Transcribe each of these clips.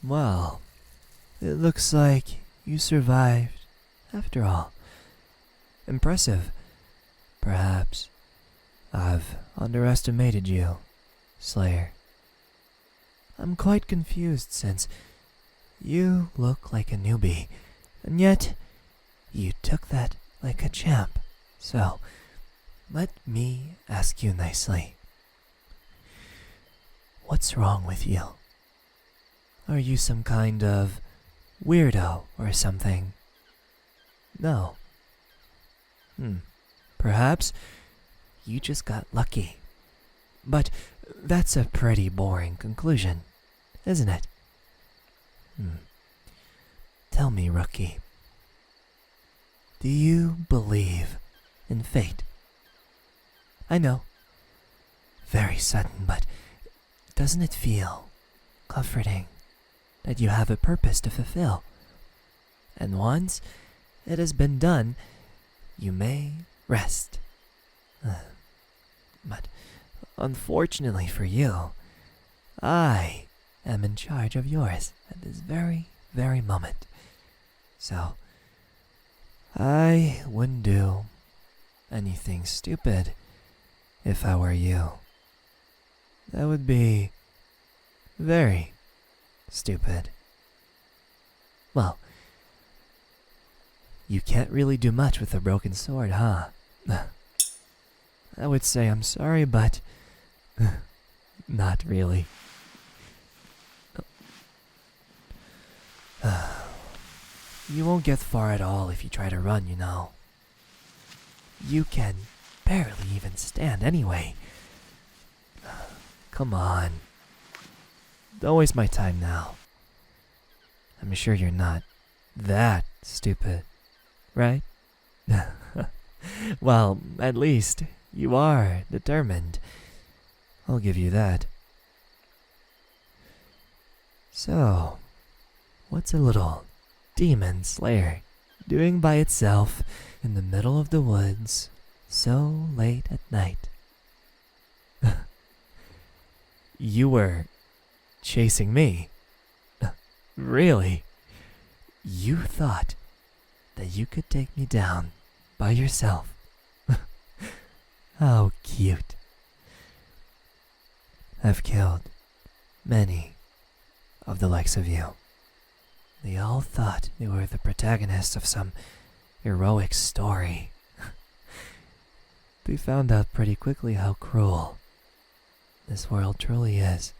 Well, it looks like you survived, after all. Impressive. Perhaps I've underestimated you, Slayer. I'm quite confused since you look like a newbie, and yet you took that like a champ. So, let me ask you nicely. What's wrong with you? Are you some kind of weirdo or something? No. Perhaps you just got lucky. But that's a pretty boring conclusion, isn't it? Tell me, rookie. Do you believe in fate? I know. Very sudden, but doesn't it feel comforting that you have a purpose to fulfill? And once it has been done, you may rest. But unfortunately for you, I am in charge of yours at this very, very moment. So, I wouldn't do anything stupid if I were you. That would be very stupid. Well, you can't really do much with a broken sword, huh? I would say I'm sorry, but not really. You won't get far at all if you try to run, you know. You can barely even stand anyway. Come on. Don't waste my time now. I'm sure you're not that stupid, right? Well, at least you are determined. I'll give you that. So, what's a little demon slayer doing by itself in the middle of the woods so late at night? You were chasing me? Really? You thought that you could take me down by yourself? How cute. I've killed many of the likes of you. They all thought they were the protagonists of some heroic story. They found out pretty quickly how cruel this world truly is.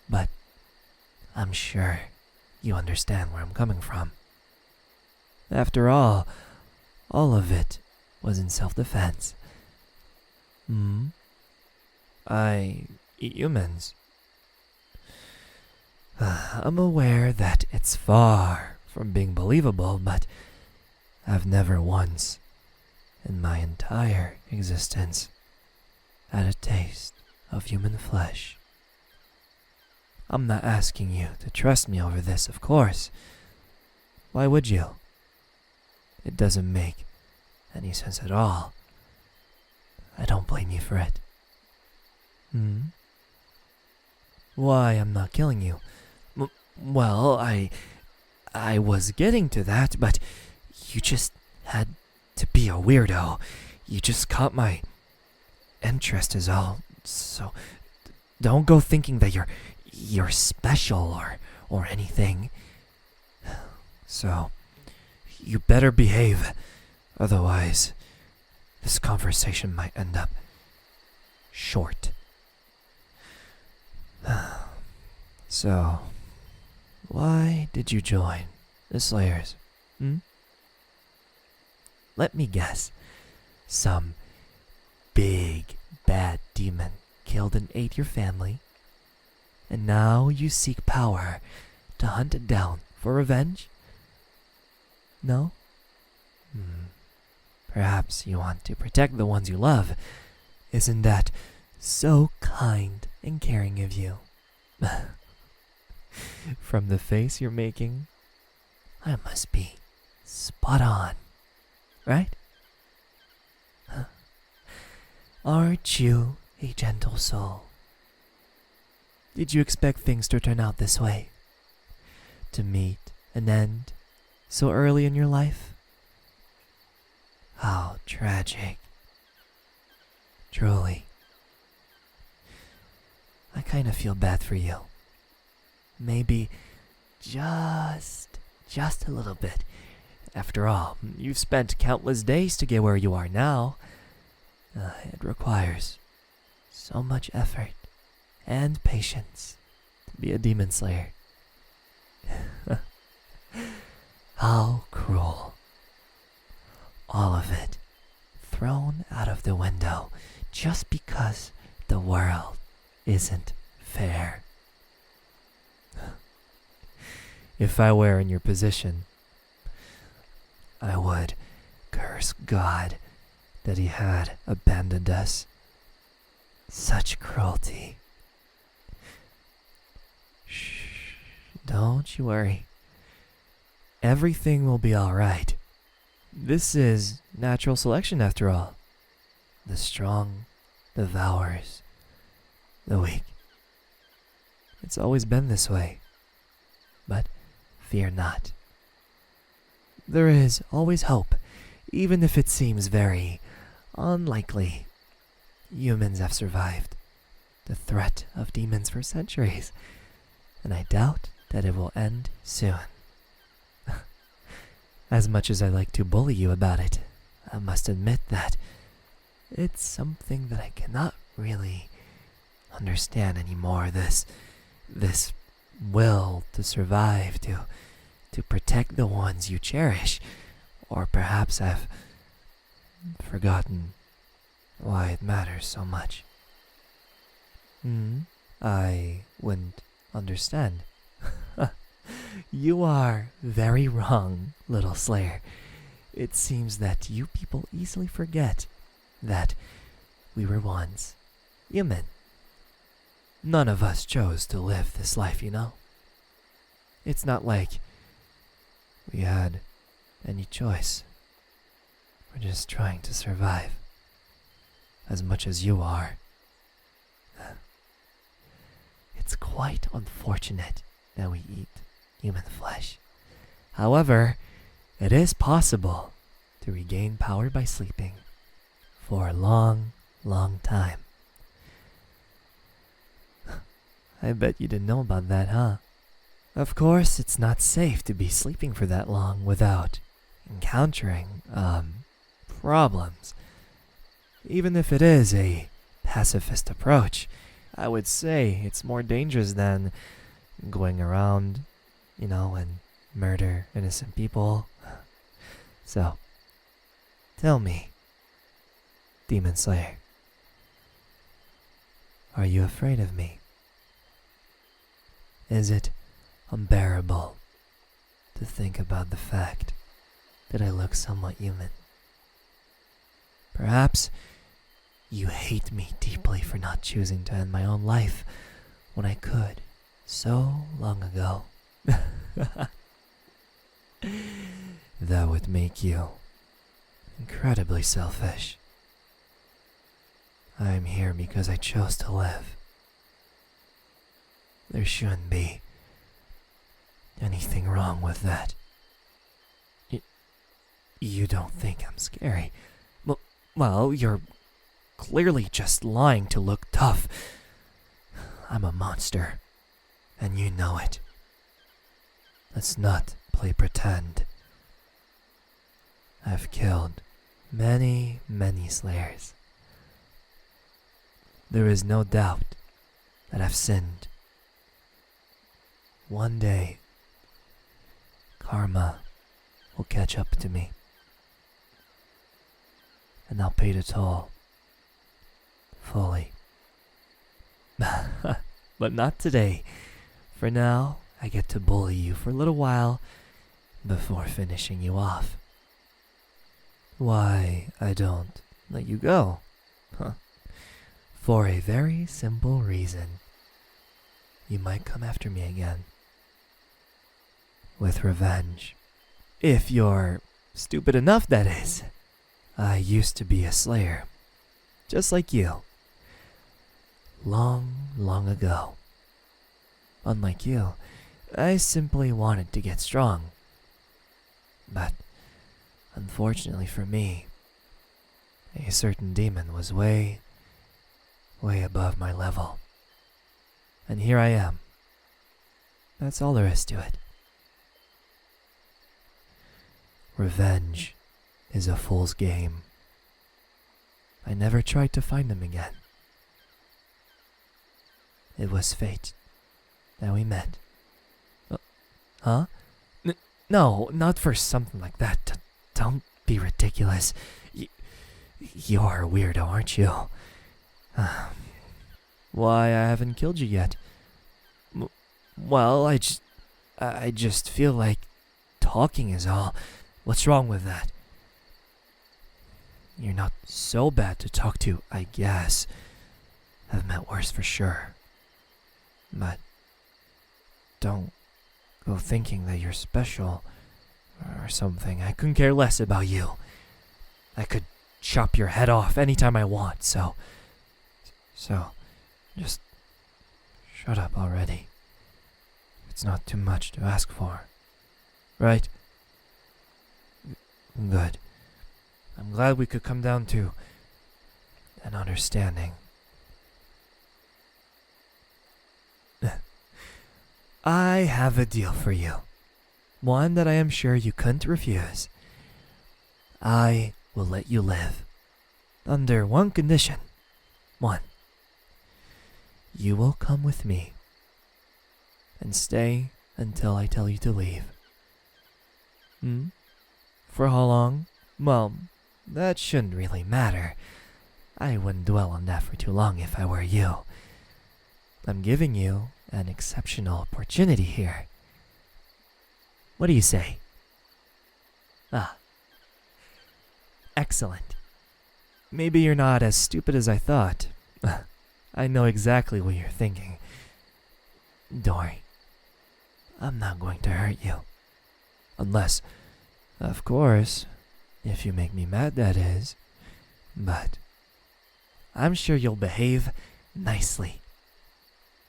But I'm sure you understand where I'm coming from. After all of it was in self-defense. I eat humans. I'm aware that it's far from being believable, but I've never once in my entire existence had a taste of human flesh. I'm not asking you to trust me over this, of course. Why would you? It doesn't make any sense at all. I don't blame you for it. Why I'm not killing you? Well, I was getting to that, but you just had to be a weirdo. You just caught my interest is all. So don't go thinking that you're special or anything. So you better behave, otherwise this conversation might end up short. So, why did you join the Slayers? Let me guess. Some big bad demon killed and ate your family, and now you seek power to hunt it down for revenge? No? Perhaps you want to protect the ones you love. Isn't that so kind and caring of you? From the face you're making, I must be spot on, right? Aren't you a gentle soul? Did you expect things to turn out this way? To meet an end so early in your life? How tragic. Truly. I kind of feel bad for you. Maybe just a little bit. After all, you've spent countless days to get where you are now. It requires so much effort and patience to be a demon slayer. How cruel. All of it thrown out of the window just because the world isn't fair. If I were in your position, I would curse God that he had abandoned us. Such cruelty. Shh, don't you worry. Everything will be alright. This is natural selection after all. The strong devours the weak. It's always been this way. But fear not. There is always hope, even if it seems very unlikely. Humans have survived the threat of demons for centuries, and I doubt that it will end soon. As much as I like to bully you about it, I must admit that it's something that I cannot really understand anymore. This will to survive, to protect the ones you cherish. Or perhaps I've forgotten why it matters so much. I wouldn't understand. You are very wrong, little Slayer. It seems that you people easily forget that we were once human. None of us chose to live this life, you know? It's not like we had any choice. We're just trying to survive. As much as you are. It's quite unfortunate that we eat human flesh. However, it is possible to regain power by sleeping for a long, long time. I bet you didn't know about that, huh? Of course, it's not safe to be sleeping for that long without encountering, problems. Even if it is a pacifist approach, I would say it's more dangerous than going around, and murder innocent people. So, tell me, Demon Slayer, are you afraid of me? Is it unbearable to think about the fact that I look somewhat human? Perhaps you hate me deeply for not choosing to end my own life when I could so long ago. That would make you incredibly selfish. I'm here because I chose to live. There shouldn't be anything wrong with that. You don't think I'm scary? Well, you're clearly just lying to look tough. I'm a monster, and you know it. Let's not play pretend. I've killed many, many slayers. There is no doubt that I've sinned. One day, karma will catch up to me, and I'll pay the toll fully. But not today. For now, I get to bully you for a little while before finishing you off. Why I don't let you go? For a very simple reason. You might come after me again. With revenge. If you're stupid enough, that is. I used to be a slayer. Just like you. Long, long ago. Unlike you, I simply wanted to get strong. But, unfortunately for me, a certain demon was way above my level. And here I am. That's all there is to it. Revenge is a fool's game. I never tried to find him again. It was fate that we met. Huh? No, not for something like that. Don't be ridiculous. You're a weirdo, aren't you? Why, I haven't killed you yet. Well, I just feel like talking is all. What's wrong with that? You're not so bad to talk to, I guess. I've met worse for sure. But don't go thinking that you're special or something. I couldn't care less about you. I could chop your head off anytime I want, so just shut up already. It's not too much to ask for, right? Good. I'm glad we could come down to an understanding. I have a deal for you. One that I am sure you couldn't refuse. I will let you live. Under one condition. One. You will come with me and stay until I tell you to leave. For how long? Well, that shouldn't really matter. I wouldn't dwell on that for too long if I were you. I'm giving you an exceptional opportunity here. What do you say? Excellent. Maybe you're not as stupid as I thought. I know exactly what you're thinking. Don't worry. I'm not going to hurt you. Unless, of course, if you make me mad, that is. But I'm sure you'll behave nicely.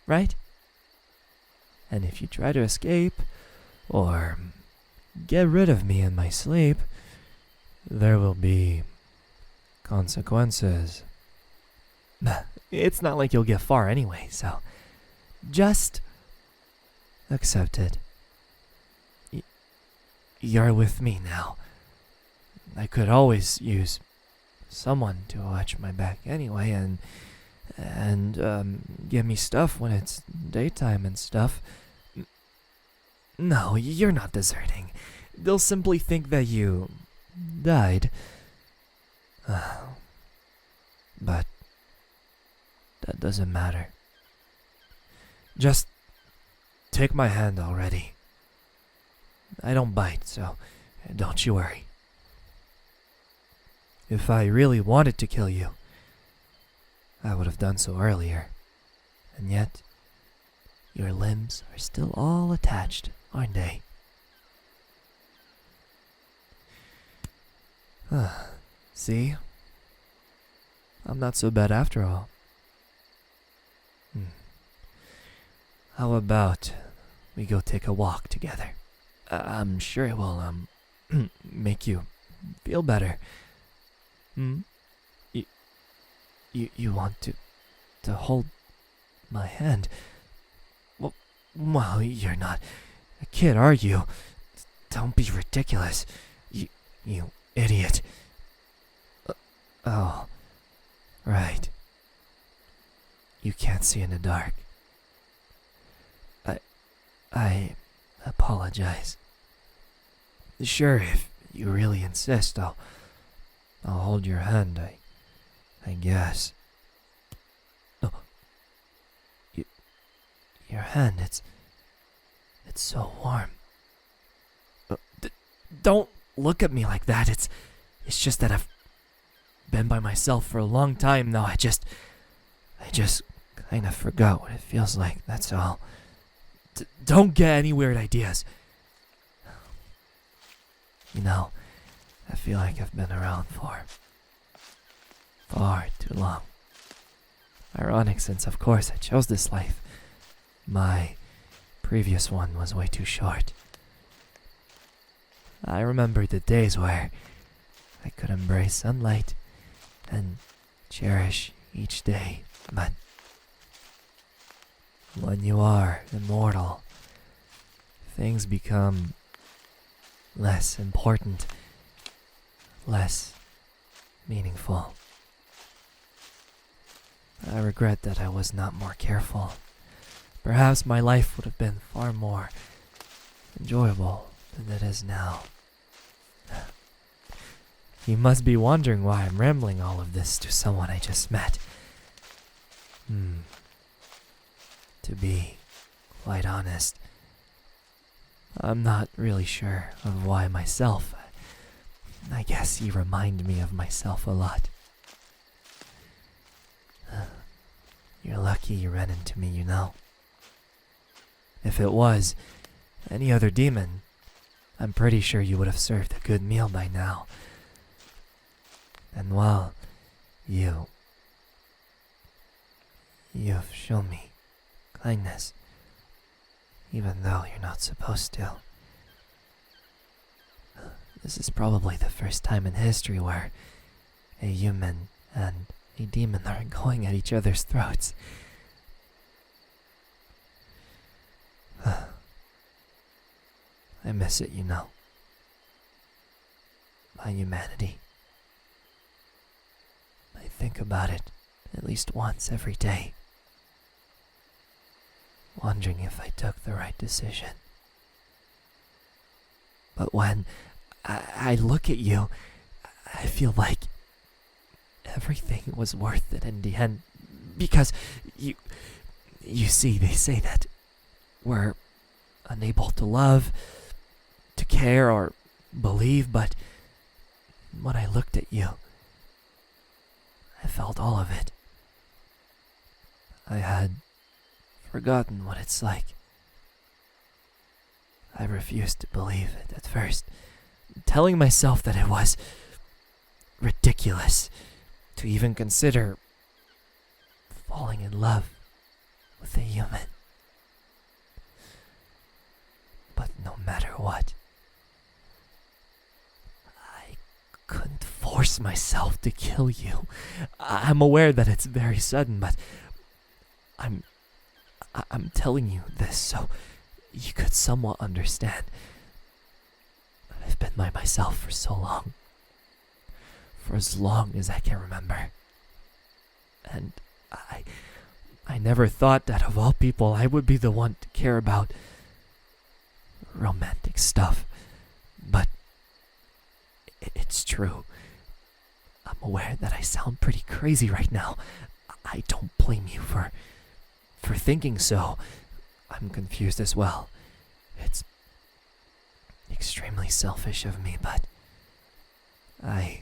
Right? And if you try to escape, or get rid of me in my sleep, there will be consequences. It's not like you'll get far anyway, so just accept it. You're with me now. I could always use someone to watch my back anyway, and give me stuff when it's daytime and stuff. No, you're not deserting. They'll simply think that you died. But that doesn't matter. Just take my hand already. I don't bite, so don't you worry. If I really wanted to kill you, I would have done so earlier. And yet, your limbs are still all attached, aren't they? See? I'm not so bad after all. How about we go take a walk together? I'm sure it will, make you feel better. You want to hold my hand? Well, you're not a kid, are you? Don't be ridiculous. You idiot. Oh, right. You can't see in the dark. I apologize. Sure, if you really insist, I'll hold your hand, I guess. Oh, your hand, it's so warm. Don't look at me like that. It's just that I've been by myself for a long time now. I just kind of forgot what it feels like, that's all. Don't get any weird ideas. You know, I feel like I've been around for far too long. Ironic, since of course I chose this life. My previous one was way too short. I remember the days where I could embrace sunlight and cherish each day, but when you are immortal, things become less important, less meaningful. I regret that I was not more careful. Perhaps my life would have been far more enjoyable than it is now. You must be wondering why I'm rambling all of this to someone I just met. To be quite honest, I'm not really sure of why myself. I guess you remind me of myself a lot. You're lucky you ran into me, you know. If it was any other demon, I'm pretty sure you would have served a good meal by now. And well, you've shown me kindness, even though you're not supposed to. This is probably the first time in history where a human and a demon are going at each other's throats. I miss it, you know. My humanity. I think about it at least once every day, wondering if I took the right decision. But when I look at you, I feel like everything was worth it in the end. Because you see, they say that we're unable to love, to care, or believe, but when I looked at you, I felt all of it. I had forgotten what it's like. I refused to believe it at first, telling myself that it was ridiculous to even consider falling in love with a human. But no matter what, I couldn't force myself to kill you. I'm aware that it's very sudden, but I'm telling you this so you could somewhat understand. I've been by myself for so long. For as long as I can remember. And I never thought that of all people I would be the one to care about romantic stuff. But it's true. I'm aware that I sound pretty crazy right now. I don't blame you for thinking so. I'm confused as well. It's extremely selfish of me, but I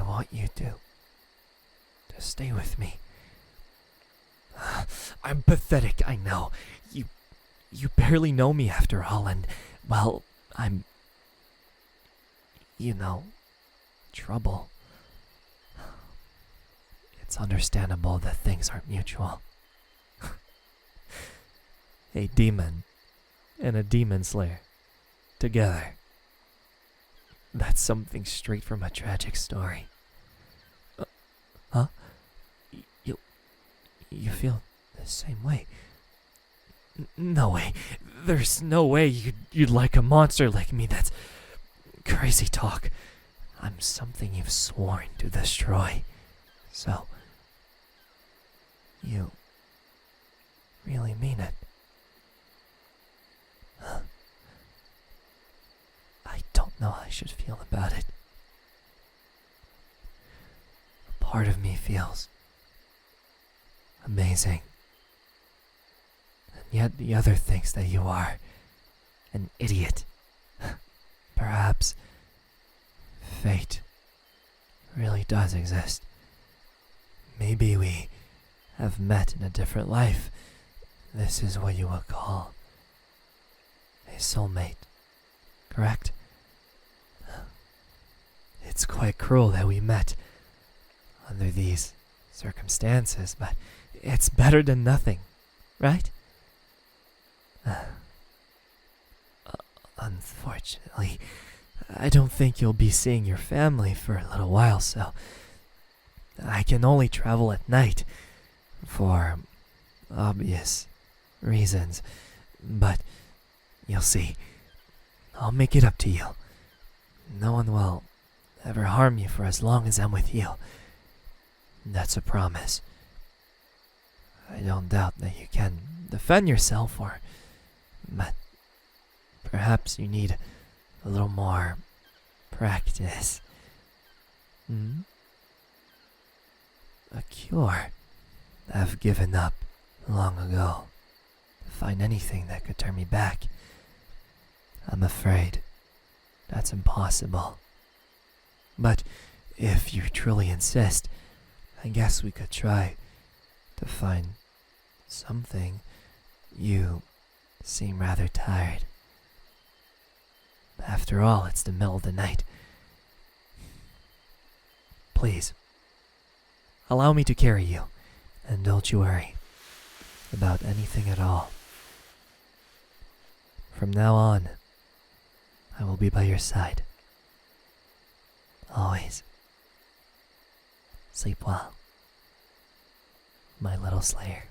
want you to stay with me. I'm pathetic, I know. You barely know me after all, and, well, I'm, trouble. It's understandable that things aren't mutual. A demon and a demon slayer together. That's something straight from a tragic story. Huh? You feel the same way? No way. There's no way you'd like a monster like me. That's crazy talk. I'm something you've sworn to destroy. So, you really mean it? I don't know how I should feel about it. A part of me feels amazing. And yet the other thinks that you are an idiot. Perhaps fate really does exist. Maybe we have met in a different life. This is what you would call a soulmate, correct? It's quite cruel that we met under these circumstances, but it's better than nothing, right? Unfortunately, I don't think you'll be seeing your family for a little while, so I can only travel at night for obvious reasons. But you'll see, I'll make it up to you. No one will ever harm you for as long as I'm with you. That's a promise. I don't doubt that you can defend yourself, but perhaps you need a little more practice. A cure. I've given up long ago. To find anything that could turn me back. I'm afraid that's impossible. But if you truly insist, I guess we could try to find something. You seem rather tired. After all, it's the middle of the night. Please, allow me to carry you, and don't you worry about anything at all. From now on, I will be by your side. Always. Sleep well, my little slayer.